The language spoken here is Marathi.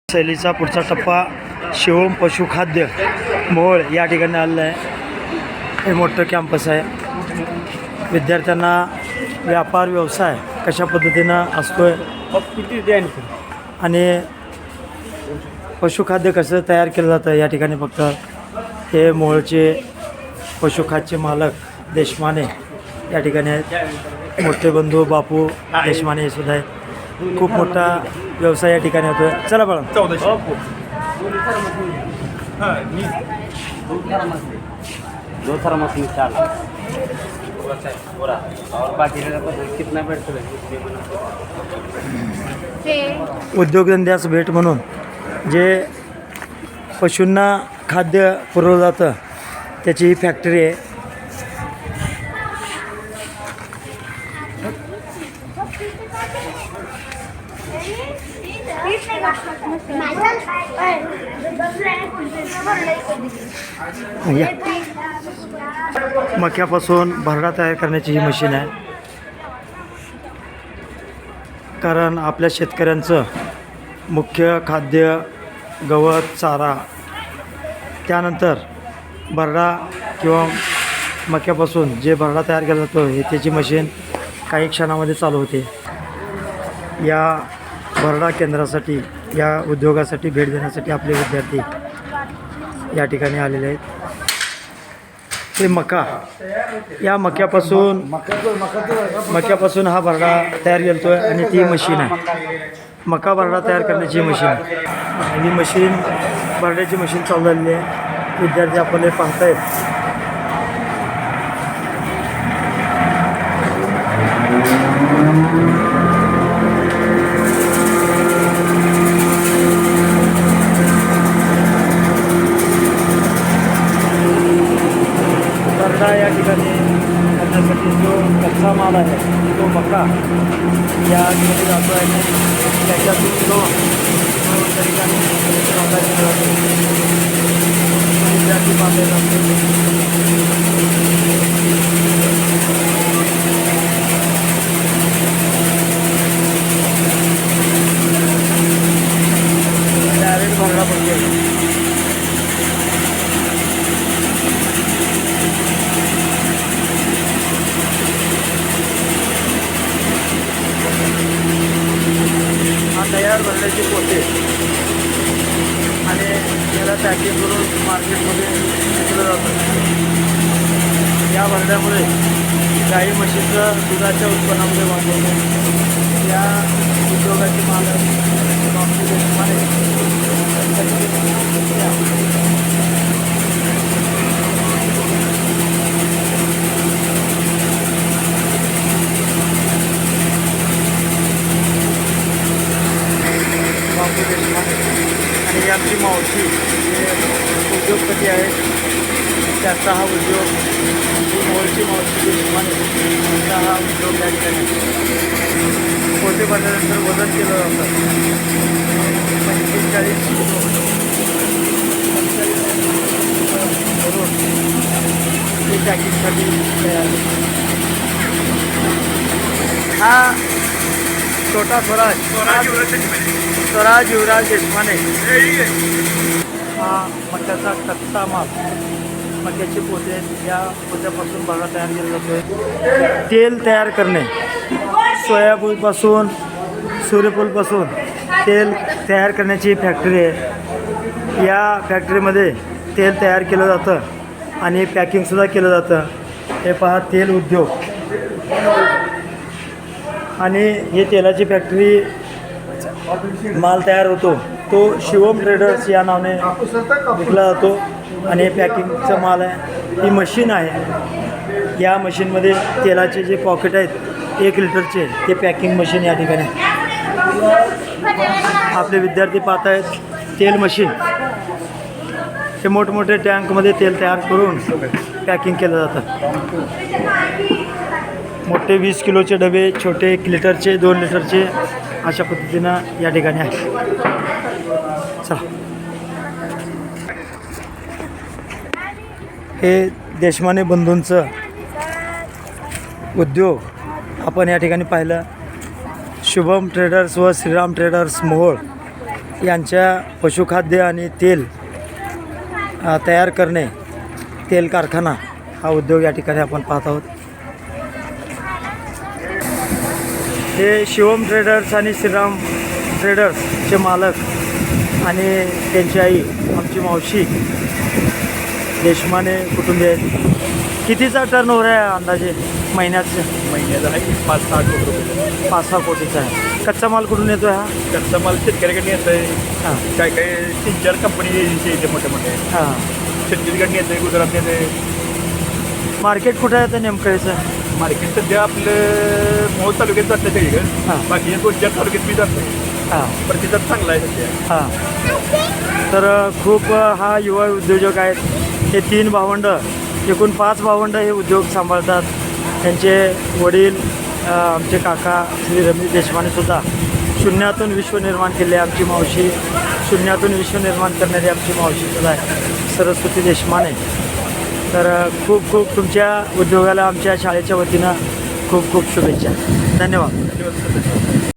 शैलीचा पुढचा टप्पा शिवम पशुखाद्य मोहोळ या ठिकाणी आलेला आहे। हे मोठं कॅम्पस आहे। विद्यार्थ्यांना व्यापार व्यवसाय कशा पद्धतीनं असतोय आणि पशुखाद्य कसं तयार केलं जातं या ठिकाणी फक्त हे मोहोळचे पशुखाद्यचे मालक देशमाने या ठिकाणी आहेत। मोठे बंधू बापू देशमाने हे सुद्धा आहे। खूप मोठा व्यवसाय या ठिकाणी होतोय। चला बाळा उद्योगधंद्यास भेट म्हणून जे पशूंना खाद्य पुरवलं जातं त्याची ही फॅक्टरी आहे। मक्यापासून भरडा तयार करण्याची ही मशीन आहे। कारण आपल्या शेतकऱ्यांचं मुख्य खाद्य गवत चारा, त्यानंतर भरडा किंवा मक्यापासून जे भरडा तयार केला जातो हे त्याची मशीन काही क्षणामध्ये चालू होते। या भरडा केंद्रासाठी या उद्योगासाठी भेट देण्यासाठी आपले विद्यार्थी या ठिकाणी आलेले आहेत। हे मका, या मक्यापासून हा भरडा तयार केला आहे आणि ती मशीन आहे मका भरडा तयार करण्याची मशीन आहे। ही मशीन भरड्याची मशीन चालू झालेली आहे। विद्यार्थी आपले पाहतायत। या ठिकाणी करण्यासाठी जो कच्चा माल आहे तो मका या ठिकाणी जातो आहे। त्याच्यातून जो ठिकाणी विद्यार्थी पाहता डायरेक्ट भरडा पडतो। तयार भरण्याचे पोते आणि याला पॅकिंग करून मार्केटमध्ये विकलं जातं। या भरड्यामुळे गाई म्हशीचं दुधाच्या उत्पन्नामध्ये वाढ होते। या उद्योगाचे मालक आणि आमची मावशी उद्योगपती आहेत। त्याचा हा उद्योग मोहोळची मावशी देशमाने हा उद्योग या ठिकाणी पोते भरल्यानंतर वजन केलं जातं। 45 करून ते पॅकिंगसाठी तयार। हा छोटा स्वराज युवराज देशमाने हा मक्याचा कच्चा माल, मक्याचे पोते, या पोत्यापासून भरडा तयार केला जातो। तेल तयार करणे, सोयाबीनपासून सूर्यफूलपासून तेल तयार करण्याची फॅक्टरी आहे। या फॅक्टरीमध्ये तेल तयार केलं जातं आणि पॅकिंगसुद्धा केलं जातं। हे पहा तेल उद्योग आणि हे तेलाची फॅक्टरी माल तयार होतो तो शिवम ट्रेडर्स या नावाने विकला जातो आणि पॅकिंगचा माल आहे। ही मशीन आहे। या मशीनमध्ये तेलाचे जे पॉकेट आहेत 1 लिटरचे ते पॅकिंग मशीन या ठिकाणी आपले विद्यार्थी पाहत आहेत। तेल मशीन हे मोठमोठे टँकमध्ये तेल तयार करून पॅकिंग केलं जातं। मोठे 20 किलोचे डबे, छोटे 1 लिटरचे, 2 लिटरचे अशा पद्धतीनं या ठिकाणी आहे। चला हे देशमाने बंधूंचं उद्योग आपण या ठिकाणी पाहिलं। शुभम ट्रेडर्स व श्रीराम ट्रेडर्स मोहोळ यांच्या पशुखाद्य आणि तेल तयार करणे, तेल कारखाना हा उद्योग या ठिकाणी आपण पाहत आहोत. हे शिवम ट्रेडर्स आणि श्रीराम ट्रेडर्सचे मालक आणि त्यांची आई आमची मावशी देशमाने कुटुंबीय आहेत. कितीचा टर्न ओव्हर आहे अंदाजे महिन्याचा आहे 5-6 कोटी रुपये. 5-6 कोटीचा आहे. कच्चा माल कुठून येतो हा? कच्चा माल शेतकऱ्याकडे येत आहे. हां काय काय 3-4 कंपनी येते मोठे मोठे. हां. छत्तीसगड येत आहे, गुजरात येत आहे. मार्केट कुठं आहे तर नेमकं याचं? मार्केट सध्या आपलं मोहोळ तालुक्यात जातं सगळीकडे. हां. बाकी 2-4 तालुक्यात मी जातो. हां प्रतिसाद चांगला आहे सध्या. हां. तर खूप हा युवा उद्योजक आहेत. हे 3 भावंड, एकूण 5 भावंड हे उद्योग सांभाळतात. त्यांचे वडील आमचे काका श्री रमेश देशमानेसुद्धा शून्यातून विश्व निर्माण केले. आमची मावशी शून्यातून विश्व निर्माण करणारी आमची मावशीसुद्धा आहे, सरस्वती देशमाने. तर खूप खूप तुमच्या उद्योगाला आमच्या शाळेच्या वतीनं खूप खूप शुभेच्छा. धन्यवाद.